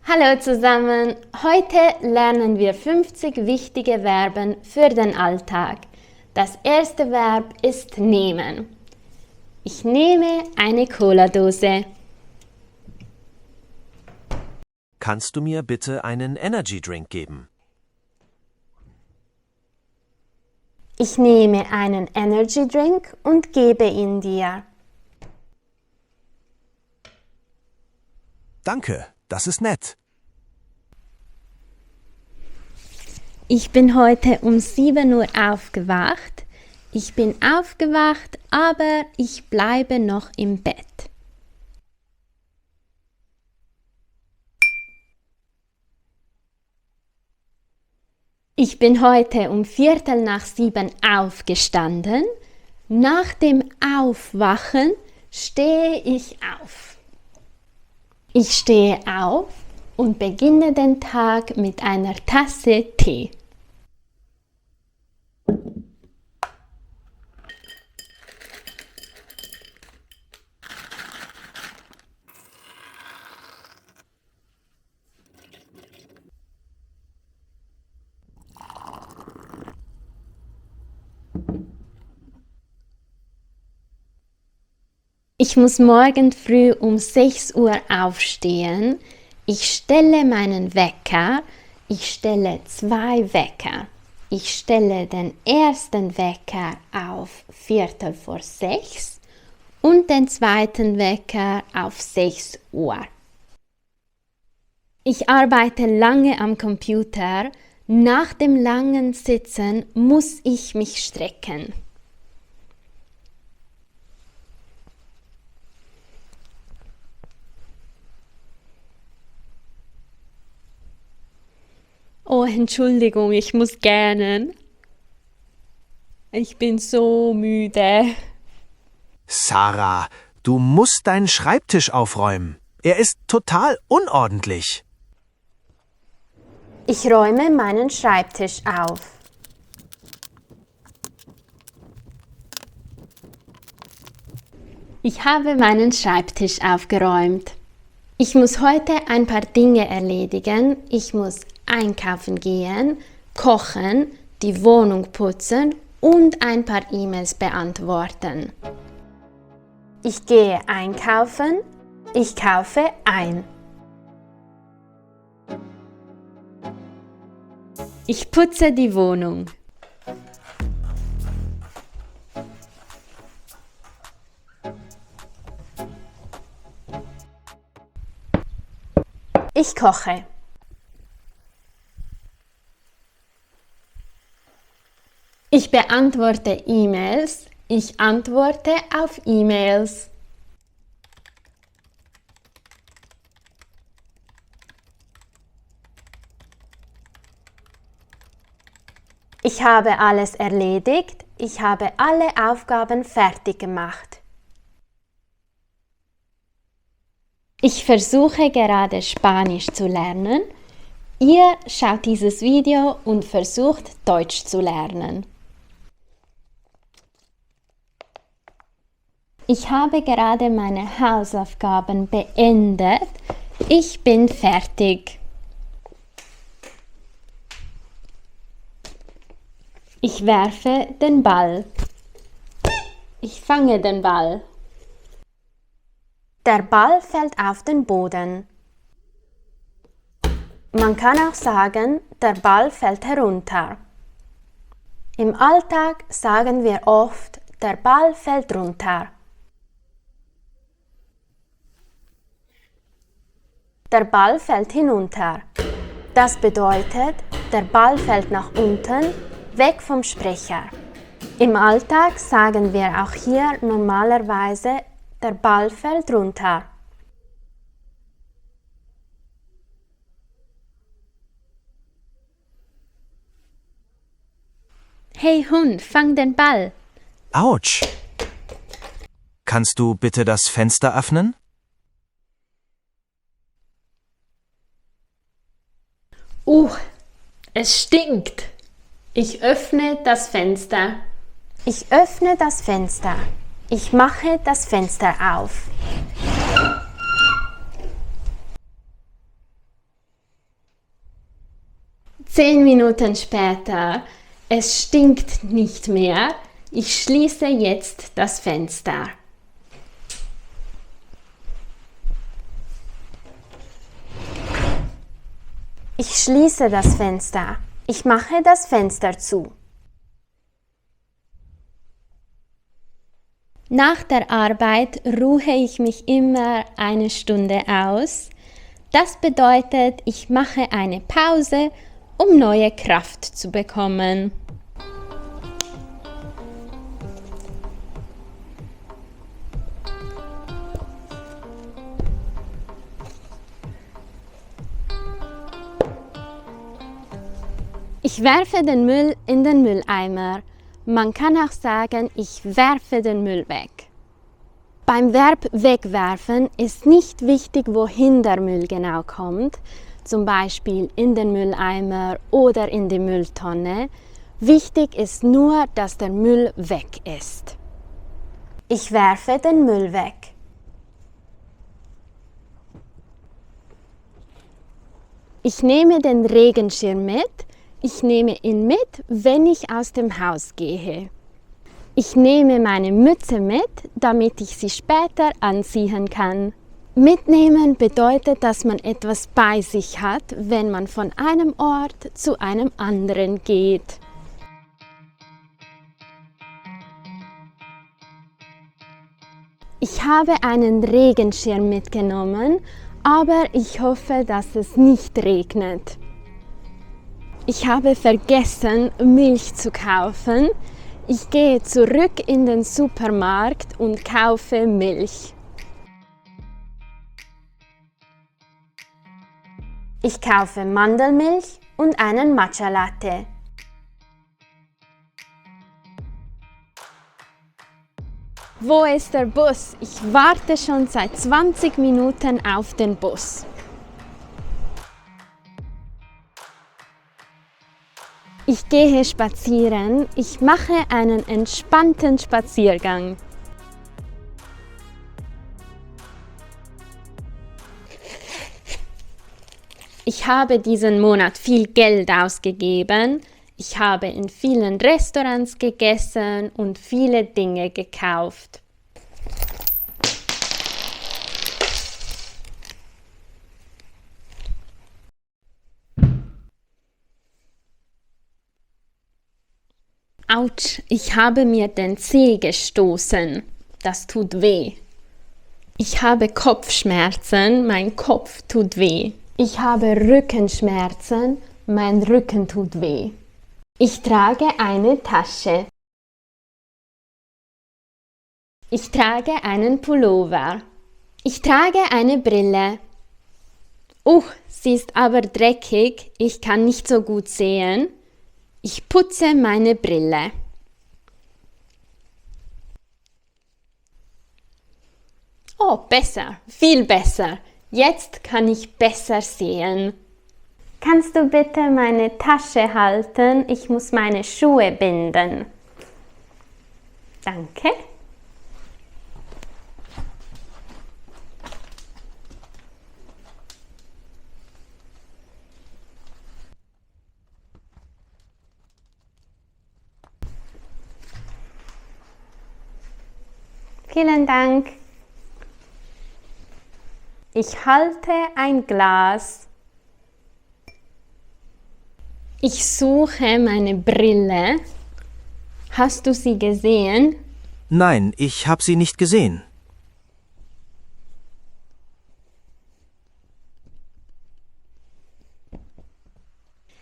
Hallo zusammen! Heute lernen wir 50 wichtige Verben für den Alltag. Das erste Verb ist nehmen. Ich nehme eine Cola-Dose. Kannst du mir bitte einen Energy Drink geben? Ich nehme einen Energy Drink und gebe ihn dir. Danke, das ist nett. Ich bin heute um 7 Uhr aufgewacht. Ich bin aufgewacht, aber ich bleibe noch im Bett. Ich bin heute um 6:15 aufgestanden. Nach dem Aufwachen stehe ich auf. Ich stehe auf und beginne den Tag mit einer Tasse Tee. Ich muss morgen früh um 6 Uhr aufstehen. Ich stelle meinen Wecker. Ich stelle 2 Wecker. Ich stelle den ersten Wecker auf 6:15 und den zweiten Wecker auf 6 Uhr. Ich arbeite lange am Computer. Nach dem langen Sitzen muss ich mich strecken. Oh, Entschuldigung, ich muss gähnen. Ich bin so müde. Sarah, du musst deinen Schreibtisch aufräumen. Er ist total unordentlich. Ich räume meinen Schreibtisch auf. Ich habe meinen Schreibtisch aufgeräumt. Ich muss heute ein paar Dinge erledigen. Ich muss einkaufen gehen, kochen, die Wohnung putzen und ein paar E-Mails beantworten. Ich gehe einkaufen, ich kaufe ein. Ich putze die Wohnung. Ich koche. Ich beantworte E-Mails. Ich antworte auf E-Mails. Ich habe alles erledigt. Ich habe alle Aufgaben fertig gemacht. Ich versuche gerade Spanisch zu lernen. Ihr schaut dieses Video und versucht Deutsch zu lernen. Ich habe gerade meine Hausaufgaben beendet. Ich bin fertig. Ich werfe den Ball. Ich fange den Ball. Der Ball fällt auf den Boden. Man kann auch sagen, der Ball fällt herunter. Im Alltag sagen wir oft, der Ball fällt runter. Der Ball fällt hinunter. Das bedeutet, der Ball fällt nach unten, weg vom Sprecher. Im Alltag sagen wir auch hier normalerweise, der Ball fällt runter. Hey Hund, fang den Ball. Autsch! Kannst du bitte das Fenster öffnen? Es stinkt. Ich öffne das Fenster. Ich öffne das Fenster. Ich mache das Fenster auf. 10 Minuten später. Es stinkt nicht mehr. Ich schließe jetzt das Fenster. Ich schließe das Fenster. Ich mache das Fenster zu. Nach der Arbeit ruhe ich mich immer eine Stunde aus. Das bedeutet, ich mache eine Pause, um neue Kraft zu bekommen. Ich werfe den Müll in den Mülleimer. Man kann auch sagen, ich werfe den Müll weg. Beim Verb wegwerfen ist nicht wichtig, wohin der Müll genau kommt, zum Beispiel in den Mülleimer oder in die Mülltonne. Wichtig ist nur, dass der Müll weg ist. Ich werfe den Müll weg. Ich nehme den Regenschirm mit. Ich nehme ihn mit, wenn ich aus dem Haus gehe. Ich nehme meine Mütze mit, damit ich sie später anziehen kann. Mitnehmen bedeutet, dass man etwas bei sich hat, wenn man von einem Ort zu einem anderen geht. Ich habe einen Regenschirm mitgenommen, aber ich hoffe, dass es nicht regnet. Ich habe vergessen, Milch zu kaufen. Ich gehe zurück in den Supermarkt und kaufe Milch. Ich kaufe Mandelmilch und einen Matcha Latte. Wo ist der Bus? Ich warte schon seit 20 Minuten auf den Bus. Ich gehe spazieren. Ich mache einen entspannten Spaziergang. Ich habe diesen Monat viel Geld ausgegeben. Ich habe in vielen Restaurants gegessen und viele Dinge gekauft. Autsch, ich habe mir den Zeh gestoßen. Das tut weh. Ich habe Kopfschmerzen, mein Kopf tut weh. Ich habe Rückenschmerzen, mein Rücken tut weh. Ich trage eine Tasche. Ich trage einen Pullover. Ich trage eine Brille. Sie ist aber dreckig, ich kann nicht so gut sehen. Ich putze meine Brille. Oh, besser, viel besser. Jetzt kann ich besser sehen. Kannst du bitte meine Tasche halten? Ich muss meine Schuhe binden. Danke. Vielen Dank. Ich halte ein Glas. Ich suche meine Brille. Hast du sie gesehen? Nein, ich habe sie nicht gesehen.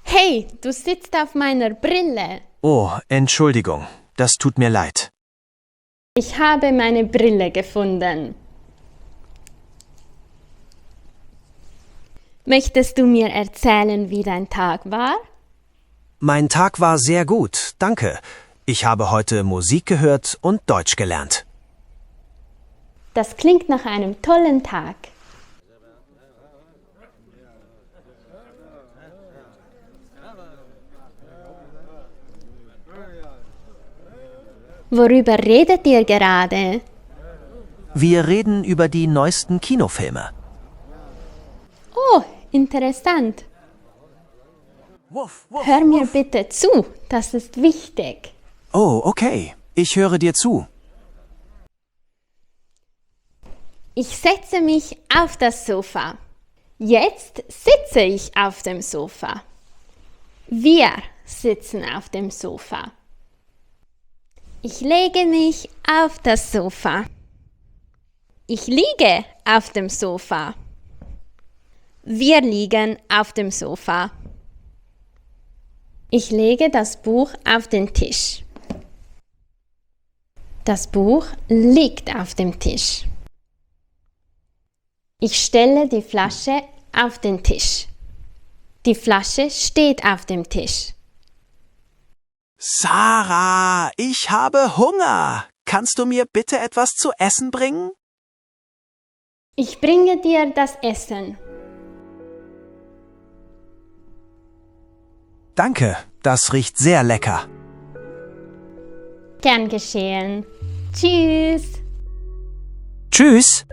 Hey, du sitzt auf meiner Brille. Oh, Entschuldigung, das tut mir leid. Ich habe meine Brille gefunden. Möchtest du mir erzählen, wie dein Tag war? Mein Tag war sehr gut, danke. Ich habe heute Musik gehört und Deutsch gelernt. Das klingt nach einem tollen Tag. Worüber redet ihr gerade? Wir reden über die neuesten Kinofilme. Oh, interessant. Hör mir bitte zu, das ist wichtig. Oh, okay. Ich höre dir zu. Ich setze mich auf das Sofa. Jetzt sitze ich auf dem Sofa. Wir sitzen auf dem Sofa. Ich lege mich auf das Sofa. Ich liege auf dem Sofa. Wir liegen auf dem Sofa. Ich lege das Buch auf den Tisch. Das Buch liegt auf dem Tisch. Ich stelle die Flasche auf den Tisch. Die Flasche steht auf dem Tisch. Sarah, ich habe Hunger. Kannst du mir bitte etwas zu essen bringen? Ich bringe dir das Essen. Danke, das riecht sehr lecker. Gern geschehen. Tschüss. Tschüss.